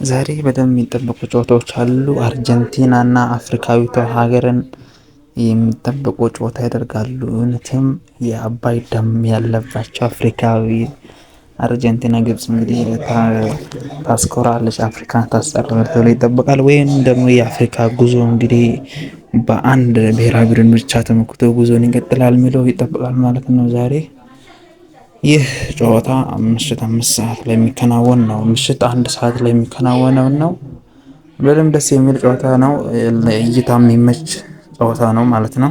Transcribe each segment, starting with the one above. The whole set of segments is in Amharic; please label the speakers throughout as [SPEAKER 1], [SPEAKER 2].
[SPEAKER 1] ዛሬ በደንብ የሚጠበቁ ጨዋታዎች አሉ። አርጀንቲና እና አፍሪካዊቷ ሀገርን የሚጠበቁ ጨዋታ ያደርጋሉ። እውነትም የአባይ ደም ያለባቸው አፍሪካዊ አርጀንቲና ግብጽ እንግዲህ ታስኮራለች፣ አፍሪካን ታስጠራለች ተብሎ ይጠበቃል። ወይም ደግሞ የአፍሪካ ጉዞ እንግዲህ በአንድ ብሔራዊ ቡድን ብቻ ተመክቶ ጉዞን ይቀጥላል የሚለው ይጠበቃል ማለት ነው ዛሬ ይህ ጨዋታ ምሽት 5 ሰዓት ላይ የሚከናወን ነው። ምሽት 1 ሰዓት ላይ የሚከናወነው ነው። በደንብ ደስ የሚል ጨዋታ ነው። ለእይታ የሚመች ጨዋታ ነው ማለት ነው።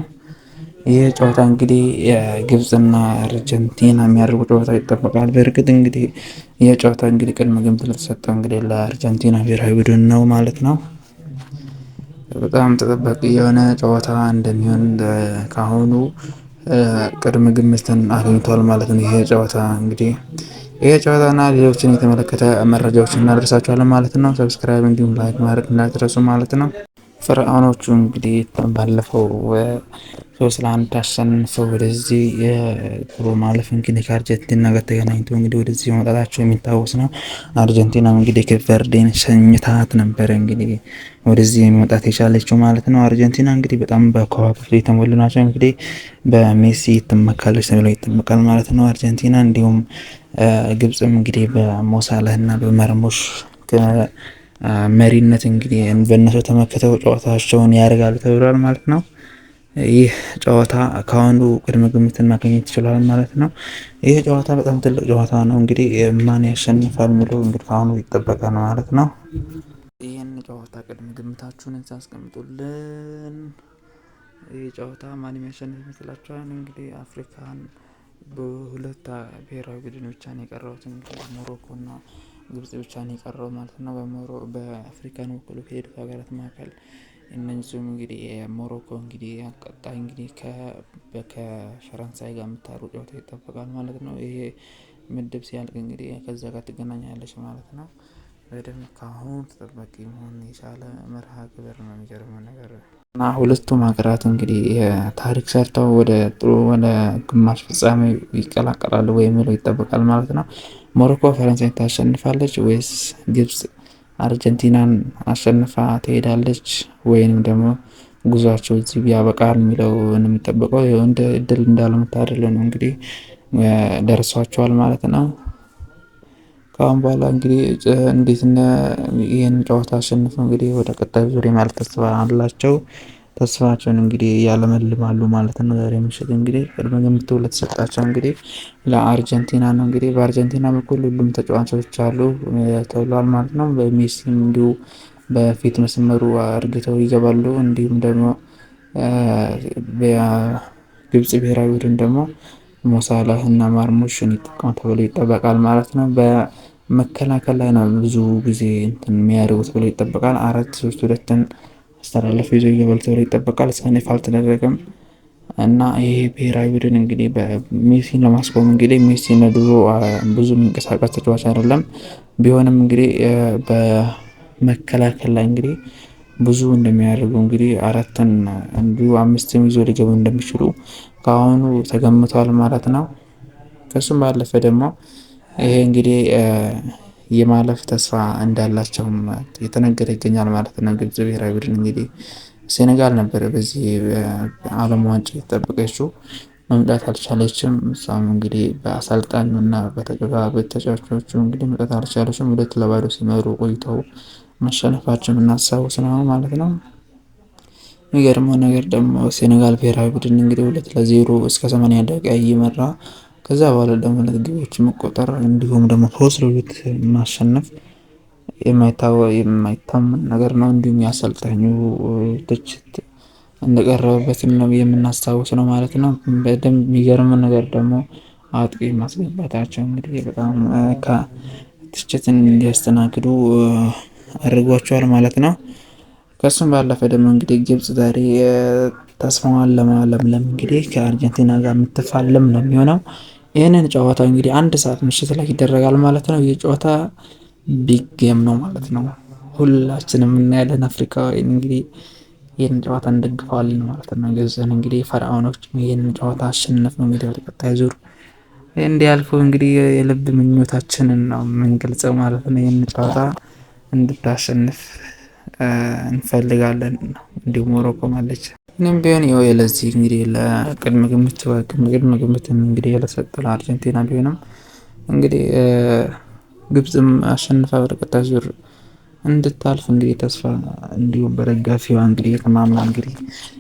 [SPEAKER 1] ይህ ጨዋታ እንግዲህ የግብፅና አርጀንቲና የሚያደርጉ ጨዋታ ይጠበቃል። በእርግጥ እንግዲህ ይህ ጨዋታ እንግዲህ ቅድመ ግምት ለተሰጠው እንግዲህ ለአርጀንቲና ብሔራዊ ቡድን ነው ማለት ነው። በጣም ተጠባቂ የሆነ ጨዋታ እንደሚሆን ካሁኑ ቅድመ ግምትን አግኝቷል ማለት ነው። ይሄ ጨዋታ እንግዲህ ይሄ ጨዋታና ሌሎችን የተመለከተ መረጃዎችን እናደርሳችኋለን ማለት ነው። ሰብስክራይብ እንዲሁም ላይክ ማድረግ እንዳትረሱ ማለት ነው። ፈርዖኖቹ እንግዲህ ባለፈው 3-1 አሸንፈው ወደዚህ የጥሎ ማለፍ እንግዲህ ከአርጀንቲና ጋር ተገናኝቶ እንግዲህ ወደዚህ መውጣታቸው የሚታወስ ነው። አርጀንቲናም እንግዲህ ኬፕ ቨርዴን ሸኝታት ነበረ እንግዲህ ወደዚህ መውጣት የቻለችው ማለት ነው። አርጀንቲና እንግዲህ በጣም በከዋክብት የተሞሉ ናቸው። እንግዲህ በሜሲ ትመካለች ተብሎ ይጠበቃል ማለት ነው አርጀንቲና። እንዲሁም ግብጽም እንግዲህ በሞሳላህ እና በመርሙሽ መሪነት እንግዲህ በእነሱ ተመክተው ጨዋታቸውን ያደርጋሉ ተብሏል ማለት ነው። ይህ ጨዋታ ከአሁኑ ቅድመ ግምትን ማግኘት ይችላል ማለት ነው። ይህ ጨዋታ በጣም ትልቅ ጨዋታ ነው። እንግዲህ ማን ያሸንፋል የሚለው እንግዲህ ከአሁኑ ይጠበቃል ማለት ነው። ይህን ጨዋታ ቅድመ ግምታችሁን አስቀምጡልን። ይህ ጨዋታ ማን የሚያሸንፍ ይመስላችኋል? እንግዲህ አፍሪካን በሁለት ብሔራዊ ቡድን ብቻ ነው የቀረቡት። እንግዲህ ሞሮኮ እና ግብጽ ብቻ ነው የቀረው ማለት ነው። በአፍሪካን ወክሎ ከሄዱት ሀገራት መካከል እነዚህም እንግዲህ ሞሮኮ እንግዲህ ቀጣይ እንግዲህ ከፈረንሳይ ጋር የምታደርገው ጨዋታ ይጠበቃል ማለት ነው። ይሄ ምድብ ሲያልቅ እንግዲህ ከዛ ጋር ትገናኛለች ማለት ነው። በደንብ ከአሁኑ ተጠባቂ መሆን የቻለ መርሃ ግብር ነው። የሚገርመው ነገር እና ሁለቱም ሀገራት እንግዲህ ታሪክ ሰርተው ወደ ግማሽ ፍጻሜ ይቀላቀላሉ ወይ የሚለው ይጠበቃል ማለት ነው። ሞሮኮ ፈረንሳይ ታሸንፋለች ወይስ ግብጽ አርጀንቲናን አሸንፋ ትሄዳለች? ወይንም ደግሞ ጉዟቸው እዚህ ያበቃል የሚለው የሚጠበቀው እንደ እድል እንዳለመታደል ነው እንግዲህ ደርሷቸዋል ማለት ነው። ከአሁን በኋላ እንግዲህ እንዴት ይህን ጨዋታ አሸንፈው እንግዲህ ወደ ቀጣዩ ዙር ማለት ተስፋ አላቸው። ተስፋቸውን እንግዲህ ያለመልማሉ ማለት ነው። ዛሬ ምሽት እንግዲህ ቅድመ ግምት ለተሰጣቸው እንግዲህ ለአርጀንቲና ነው። እንግዲህ በአርጀንቲና በኩል ሁሉም ተጫዋቾች አሉ ተብሏል ማለት ነው። በሜሲም እንዲሁ በፊት መስመሩ አርግተው ይገባሉ። እንዲሁም ደግሞ በግብጽ ብሔራዊ ቡድን ደግሞ ሞሳላህ እና ማርሙሽን ይጠቀሙ ተብሎ ይጠበቃል ማለት ነው። በመከላከል ላይ ነው ብዙ ጊዜ የሚያደርጉት ብሎ ይጠበቃል። 4-3-2 አስተላለፍ ይዞ ይገባል ተብሎ ይጠበቃል። እስካሁን ይፋ አልተደረገም እና ይሄ ብሔራዊ ቡድን እንግዲህ በሜሲን ለማስቆም እንግዲህ ሜሲ ድሮ ብዙ የሚንቀሳቀስ ተጫዋች አይደለም። ቢሆንም እንግዲህ በመከላከል ላይ እንግዲህ ብዙ እንደሚያደርጉ እንግዲህ 4 እንዲሁ 5 ይዞ ሊገቡ እንደሚችሉ ከአሁኑ ተገምቷል ማለት ነው። ከሱም ባለፈ ደግሞ ይሄ እንግዲህ የማለፍ ተስፋ እንዳላቸውም የተነገረ ይገኛል ማለት ነው። ግብጽ ብሔራዊ ቡድን እንግዲህ ሴኔጋል ነበረ በዚህ ዓለም ዋንጫ የተጠበቀችው መምጣት አልቻለችም። እሷም እንግዲህ በአሰልጣኙ እና በተጫዋቾቹ እንግዲህ መምጣት አልቻለችም። 2-0 ሲመሩ ቆይተው መሸነፋቸውን እናስታውስ ነው ማለት ነው። የሚገርመው ነገር ደግሞ ሴኔጋል ብሔራዊ ቡድን እንግዲህ 2-0 እስከ 80 ደቂቃ እየመራ ከዛ በኋላ ደግሞ 2 ግቦች መቆጠር እንዲሁም ደግሞ 3-2 ማሸነፍ የማይታመን ነገር ነው። እንዲሁም ያሰልጣኙ ትችት እንደቀረበበትም ነው የምናስታውስ ነው ማለት ነው። በደንብ የሚገርም ነገር ደግሞ አጥቂ ማስገባታቸው እንግዲህ በጣም ትችትን እንዲያስተናግዱ አድርጓቸዋል ማለት ነው። ከሱም ባለፈ ደግሞ እንግዲህ ግብጽ ዛሬ ተስፋዋን ለማለምለም እንግዲህ ከአርጀንቲና ጋር የምትፋለም ነው የሚሆነው። ይህንን ጨዋታ እንግዲህ 1 ሰዓት ምሽት ላይ ይደረጋል ማለት ነው። ይህ ጨዋታ ቢግ ጌም ነው ማለት ነው። ሁላችንም እናያለን። አፍሪካዊ እንግዲህ ይህን ጨዋታ እንደግፈዋለን ማለት ነው። ገዘን እንግዲህ ፈርዖኖች ይህንን ጨዋታ አሸነፍ ነው እንግዲህ ወደ ቀጣይ ዙር እንዲያልፉ እንግዲህ የልብ ምኞታችንን ነው የምንገልጸው ማለት ነው። ይህን ጨዋታ እንድታሸንፍ እንፈልጋለን። እንዲሁም ሞሮኮም አለች። እኔም ቢሆን ይኸው ለዚህ እንግዲህ ለቅድመ ግምት እንግዲህ ለሰጠው ለአርጀንቲና ቢሆንም እንግዲህ ግብፅም አሸንፋ ወደ ቀጣይ ዙር እንድታልፍ እንግዲህ ተስፋ እንዲሁም በደጋፊዋ እንግዲህ የተማማ እንግዲህ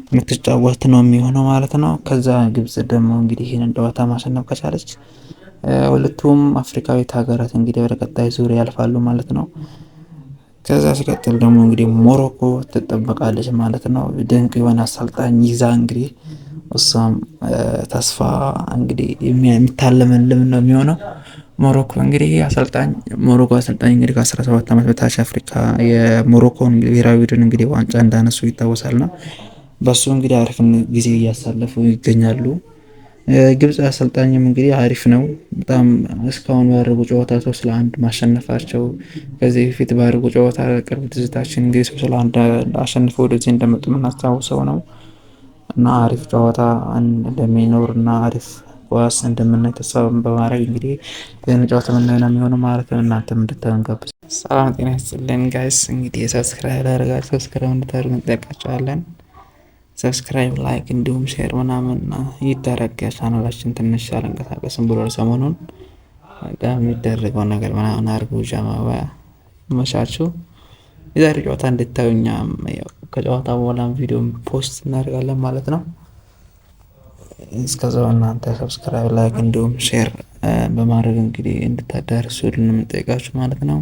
[SPEAKER 1] የምትጫወት ነው የሚሆነው ማለት ነው። ከዛ ግብጽ ደግሞ እንግዲህ ይህንን ጨዋታ ማሸነፍ ከቻለች ሁለቱም አፍሪካዊት ሀገራት እንግዲህ ወደ ቀጣይ ዙር ያልፋሉ ማለት ነው። ከዛ ሲቀጥል ደግሞ እንግዲህ ሞሮኮ ትጠበቃለች ማለት ነው። ድንቅ የሆነ አሰልጣኝ ይዛ እንግዲህ እሷም ተስፋ እንግዲህ የሚታለምልም ነው የሚሆነው። ሞሮኮ እንግዲህ ሞሮኮ አሰልጣኝ እንግዲህ ከ17 ዓመት በታች አፍሪካ የሞሮኮን ብሔራዊ ቡድን እንግዲህ ዋንጫ እንዳነሱ ይታወሳልና በሱ እንግዲህ አሪፍ ጊዜ እያሳለፉ ይገኛሉ። ግብጽ አሰልጣኝም እንግዲህ አሪፍ ነው በጣም እስካሁን ባደረጉ ጨዋታ 3-1 ማሸነፋቸው ከዚህ በፊት ባደረጉ ጨዋታ ቅርብ ትዝታችን እንግዲህ 3-1 አሸንፈው ወደዚህ እንደመጡ የምናስታውሰው ነው። እና አሪፍ ጨዋታ እንደሚኖር እና አሪፍ ኳስ እንደምናይ ተስፋ በማድረግ እንግዲህ ይህን ጨዋታ የምናየው ነው የሚሆነው ማለት ነው። እናንተም እንድታንጋብዙ። ሰላም ጤና ይስጥልን ጋይስ። እንግዲህ ሰብስክራይብ ላደረጋችሁ ሰብስክራይብ እንድታደርጉ እንጠይቃችኋለን። ሰብስክራይብ፣ ላይክ እንዲሁም ሼር ምናምን ይደረግ። ቻናላችን ትንሽ አልንቀሳቀስም ብሎ ሰሞኑን የሚደረገው ነገር ምናምን አድርጉ። ጀማባ መሻችሁ። የዛሬ ጨዋታ እንድታዩኛ ከጨዋታ በኋላም ቪዲዮ ፖስት እናደርጋለን ማለት ነው። እስከዛው እናንተ ሰብስክራይብ፣ ላይክ እንዲሁም ሼር በማድረግ እንግዲህ እንድታዳርሱልን የምንጠይቃችሁ ማለት ነው።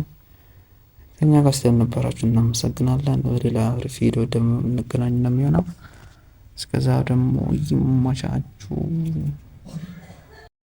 [SPEAKER 1] ከኛ ጋር ስለነበራችሁ እናመሰግናለን። በሌላ አሪፍ ቪዲዮ ደግሞ እንገናኝ ነው የሚሆነው። እስከዛ ደግሞ ይመቻችሁ።